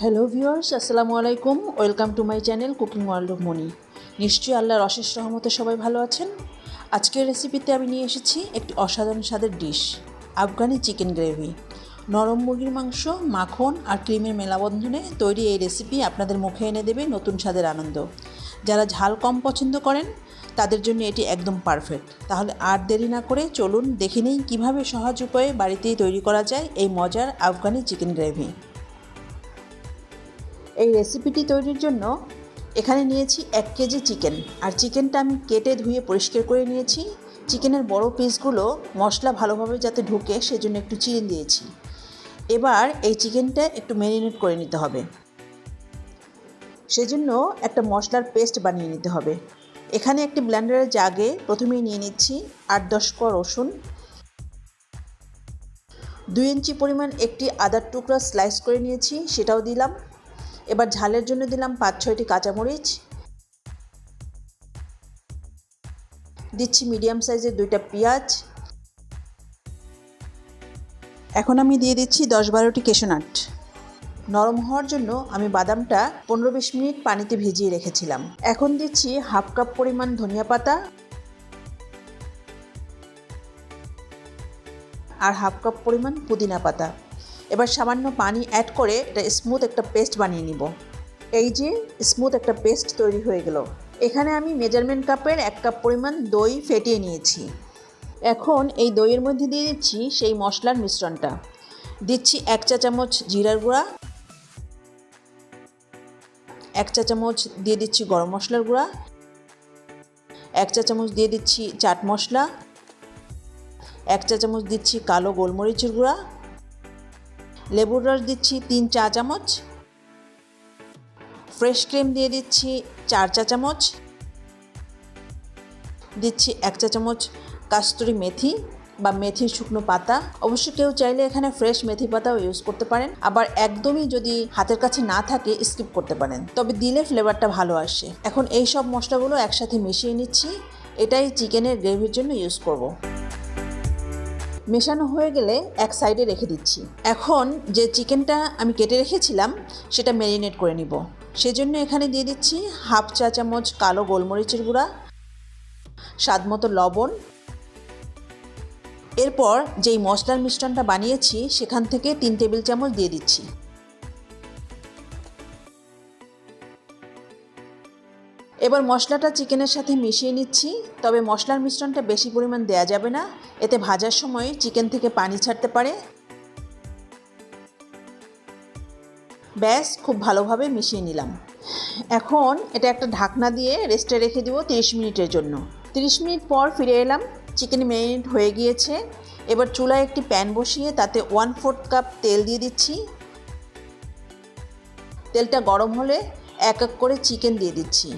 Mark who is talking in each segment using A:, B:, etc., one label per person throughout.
A: Hello viewers, আসসালামু আলাইকুম। Welcome to my channel cooking world of money. নিশ্চয়ই আল্লাহর অশেষ রহমতে সবাই ভালো আছেন। আজকের রেসিপিতে আমি নিয়ে এসেছি একটি অসাধারণ স্বাদের ডিশ, আফগানি চিকেন গ্রেভি। নরম মুরগির মাংস, মাখন আর ক্রিমের মেলাবন্ধনে তৈরি এই রেসিপি আপনাদের মুখে এনে দেবে নতুন স্বাদের আনন্দ। যারা ঝাল কম পছন্দ করেন তাদের জন্য এটি একদম পারফেক্ট। তাহলে আর দেরি না করে চলুন দেখে নিই কীভাবে সহজ উপায়ে বাড়িতেই তৈরি করা যায় এই মজার আফগানি চিকেন গ্রেভি। এই রেসিপিটি তৈরির জন্য এখানে নিয়েছি 1 কেজি চিকেন, আর চিকেনটা আমি কেটে ধুয়ে পরিষ্কার করে নিয়েছি। চিকেনের বড় পিসগুলো মশলা ভালোভাবে যাতে ঢুকে সেজন্য একটু চিড়ে দিয়েছি। এবার এই চিকেনটা একটু ম্যারিনেট করে নিতে হবে, সেজন্য একটা মশলার পেস্ট বানিয়ে নিতে হবে। এখানে একটি ব্লেন্ডারের জাগে প্রথমেই নিয়ে নিচ্ছি 8-10 কোয়া রসুন, 2 ইঞ্চি পরিমাণ একটি আদার টুকরা স্লাইস করে নিয়েছি, সেটাও দিলাম। এবার ঝালের জন্য দিলাম 5-6টি কাঁচামরিচ, দিচ্ছি মিডিয়াম সাইজের 2টা পেঁয়াজ। এখন আমি দিয়ে দিচ্ছি 10-12টি কেশনাট। নরম হওয়ার জন্য আমি বাদামটা 15-20 মিনিট পানিতে ভিজিয়ে রেখেছিলাম। এখন দিচ্ছি 1/2 কাপ পরিমাণ ধনিয়া পাতা আর 1/2 কাপ পরিমাণ পুদিনা পাতা। এবার সামান্য পানি অ্যাড করে এটা স্মুথ একটা পেস্ট বানিয়ে নিব। এই যে স্মুথ একটা পেস্ট তৈরি হয়ে গেল। এখানে আমি মেজারমেন্ট কাপের 1 কাপ পরিমাণ দই ফেটিয়ে নিয়েছি। এখন এই দইয়ের মধ্যে দিয়ে দিচ্ছি সেই মশলার মিশ্রণটা। দিচ্ছি 1 চা চামচ জিরার গুঁড়া, 1 চা চামচ দিয়ে দিচ্ছি গরম মশলার গুঁড়া, 1 চা চামচ দিয়ে দিচ্ছি চাট মশলা, 1 চা চামচ দিচ্ছি কালো গোলমরিচের গুঁড়া, লেবুর রস দিচ্ছি 3 চা চামচ, ফ্রেশ ক্রিম দিয়ে দিচ্ছি 4 চা চামচ, দিচ্ছি 1 চা চামচ কাস্তুরি মেথি বা মেথির শুকনো পাতা। অবশ্য কেউ চাইলে এখানে ফ্রেশ মেথি পাতাও ইউজ করতে পারেন, আবার একদমই যদি হাতের কাছে না থাকে স্কিপ করতে পারেন, তবে দিলে ফ্লেভারটা ভালো আসে। এখন এই সব মশলাগুলো একসাথে মিশিয়ে নিচ্ছি। এটাই চিকেনের গ্রেভির জন্য ইউজ করব। মেশানো হয়ে গেলে এক সাইডে রেখে দিচ্ছি। এখন যে চিকেনটা আমি কেটে রেখেছিলাম সেটা ম্যারিনেট করে নিব। সেজন্য এখানে দিয়ে দিচ্ছি 1/2 চা চামচ কালো গোলমরিচের গুঁড়া, স্বাদমতো লবণ। এরপর যেই মশলার মিশ্রণটা বানিয়েছি সেখান থেকে 3 টেবিল চামচ দিয়ে দিচ্ছি। এবার মশলাটা চিকেনের সাথে মিশিয়ে নিচ্ছি, তবে মশলার মিশ্রণটা বেশি পরিমাণ দেয়া যাবে না, এতে ভাজার সময় চিকেন থেকে পানি ছাড়তে পারে। ব্যাস, খুব ভালোভাবে মিশিয়ে নিলাম। এখন এটা একটা ঢাকনা দিয়ে রেস্টে রেখে দিব 30 মিনিটের জন্য। 30 মিনিট পর ফিরে এলাম, চিকেন ম্যারিনেট হয়ে গিয়েছে। এবার চুলায় একটি প্যান বসিয়ে তাতে 1/4 কাপ তেল দিয়ে দিচ্ছি। তেলটা গরম হলে এক এক করে চিকেন দিয়ে দিচ্ছি,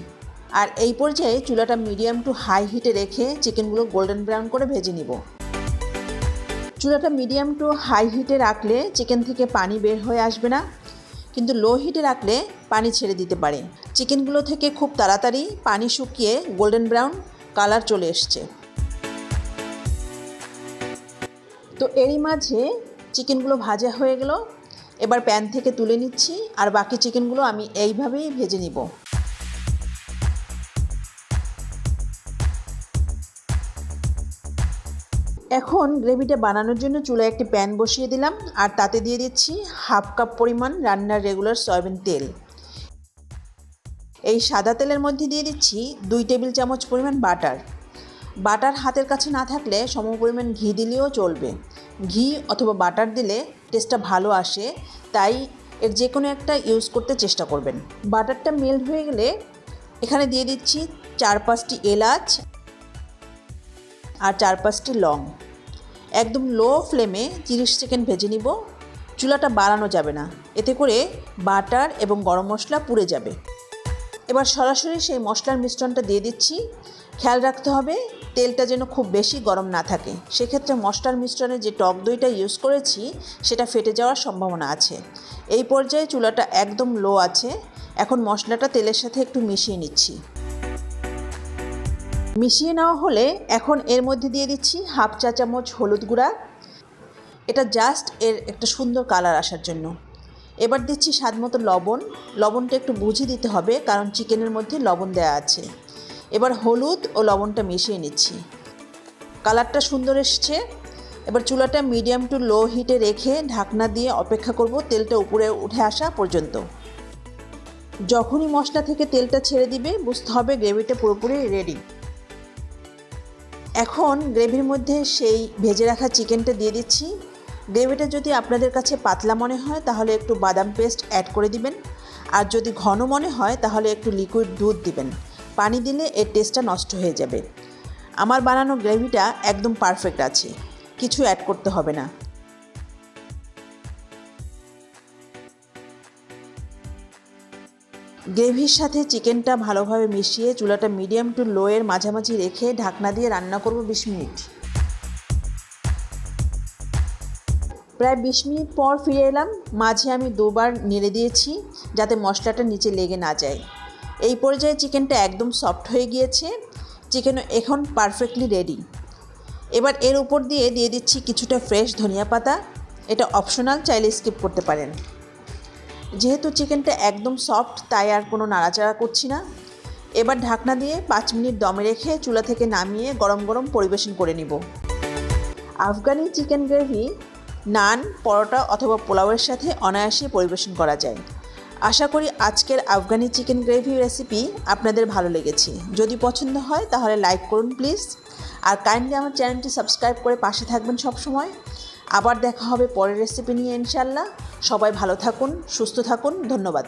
A: আর এই পর্যায়ে চুলাটা মিডিয়াম টু হাই হিটে রেখে চিকেনগুলো গোল্ডেন ব্রাউন করে ভেজে নিব। চুলাটা মিডিয়াম টু হাই হিটে রাখলে চিকেন থেকে পানি বের হয়ে আসবে না, কিন্তু লো হিটে রাখলে পানি ছেড়ে দিতে পারে। চিকেনগুলো থেকে খুব তাড়াতাড়ি পানি শুকিয়ে গোল্ডেন ব্রাউন কালার চলে এসছে। তো এরই মাঝে চিকেনগুলো ভাজা হয়ে গেল। এবার প্যান থেকে তুলে নিচ্ছি, আর বাকি চিকেনগুলো আমি এইভাবেই ভেজে নিব। এখন গ্রেভিটা বানানোর জন্য চুলায় একটি প্যান বসিয়ে দিলাম, আর তাতে দিয়ে দিচ্ছি 1/2 কাপ পরিমাণ রান্নার রেগুলার সয়াবিন তেল। এই সাদা তেলের মধ্যে দিয়ে দিচ্ছি 2 টেবিল চামচ পরিমাণ বাটার। বাটার হাতের কাছে না থাকলে সম পরিমাণ ঘি দিলেও চলবে। ঘি অথবা বাটার দিলে টেস্টটা ভালো আসে, তাই এর যে কোনো একটা ইউজ করতে চেষ্টা করবেন। বাটারটা মেল্ট হয়ে গেলে এখানে দিয়ে দিচ্ছি 4-5টি এলাচ আর 4-5টি লং। একদম লো ফ্লেমে 30 সেকেন্ড ভেজে নিব। চুলাটা বাড়ানো যাবে না, এতে করে বাটার এবং গরম মশলা পুড়ে যাবে। এবার সরাসরি সেই মশলার মিশ্রণটা দিয়ে দিচ্ছি। খেয়াল রাখতে হবে তেলটা যেন খুব বেশি গরম না থাকে, সেক্ষেত্রে মশলার মিশ্রণে যে টক দইটা ইউজ করেছি সেটা ফেটে যাওয়ার সম্ভাবনা আছে। এই পর্যায়ে চুলাটা একদম লো আছে। এখন মশলাটা তেলের সাথে একটু মিশিয়ে নিচ্ছি। মিশিয়ে নেওয়া হলে এখন এর মধ্যে দিয়ে দিচ্ছি 1/2 চা চামচ হলুদ গুঁড়া। এটা জাস্ট এর একটা সুন্দর কালার আসার জন্য। এবার দিচ্ছি স্বাদমতো লবণ। লবণটা একটু বুঝে দিতে হবে, কারণ চিকেনের মধ্যে লবণ দেওয়া আছে। এবার হলুদ ও লবণটা মিশিয়ে নিচ্ছি। কালারটা সুন্দর এসছে। এবার চুলাটা মিডিয়াম টু লো হিটে রেখে ঢাকনা দিয়ে অপেক্ষা করব তেলটা উপরে উঠে আসা পর্যন্ত। যখনই মশলা থেকে তেলটা ছেড়ে দিবে বুঝতে হবে গ্রেভিটা পুরোপুরি রেডি। এখন গ্রেভির মধ্যে সেই ভেজে রাখা চিকেনটা দিয়ে দিচ্ছি। গ্রেভিটা যদি আপনাদের কাছে পাতলা মনে হয় তাহলে একটু বাদাম পেস্ট অ্যাড করে দিবেন, আর যদি ঘন মনে হয় তাহলে একটু লিকুইড দুধ দিবেন। পানি দিলে এর টেস্টটা নষ্ট হয়ে যাবে। আমার বানানো গ্রেভিটা একদম পারফেক্ট আছে, কিছু অ্যাড করতে হবে না। গ্রেভির সাথে চিকেনটা ভালোভাবে মিশিয়ে চুলাটা মিডিয়াম টু লো এর মাঝামাঝি রেখে ঢাকনা দিয়ে রান্না করব 20 মিনিট। প্রায় 20 মিনিট পর ফিরে এলাম। মাঝে আমি দুবার নেড়ে দিয়েছি যাতে মশলাটা নিচে লেগে না যায়। এই পর্যায়ে চিকেনটা একদম সফট হয়ে গিয়েছে। চিকেন এখন পারফেক্টলি রেডি। এবার এর উপর দিয়ে দিচ্ছি কিছুটা ফ্রেশ ধনিয়া পাতা। এটা অপশনাল, চাইলে স্কিপ করতে পারেন। যেহেতু চিকেনটা একদম সফট তাই আর কোনো নাড়াচাড়া করছি না। এবার ঢাকনা দিয়ে 5 মিনিট দমে রেখে চুলা থেকে নামিয়ে গরম গরম পরিবেশন করে নিব। আফগানি চিকেন গ্রেভি নান, পরোটা অথবা পোলাওয়ের সাথে অনায়াসে পরিবেশন করা যায়। আশা করি আজকের আফগানি চিকেন গ্রেভি রেসিপি আপনাদের ভালো লেগেছে। যদি পছন্দ হয় তাহলে লাইক করুন প্লিজ, আর কাইন্ডলি আমার চ্যানেলটি সাবস্ক্রাইব করে পাশে থাকবেন সব সময়। আবার দেখা হবে পরের রেসিপি নিয়ে ইনশাআল্লাহ। সবাই ভালো থাকুন, সুস্থ থাকুন। ধন্যবাদ।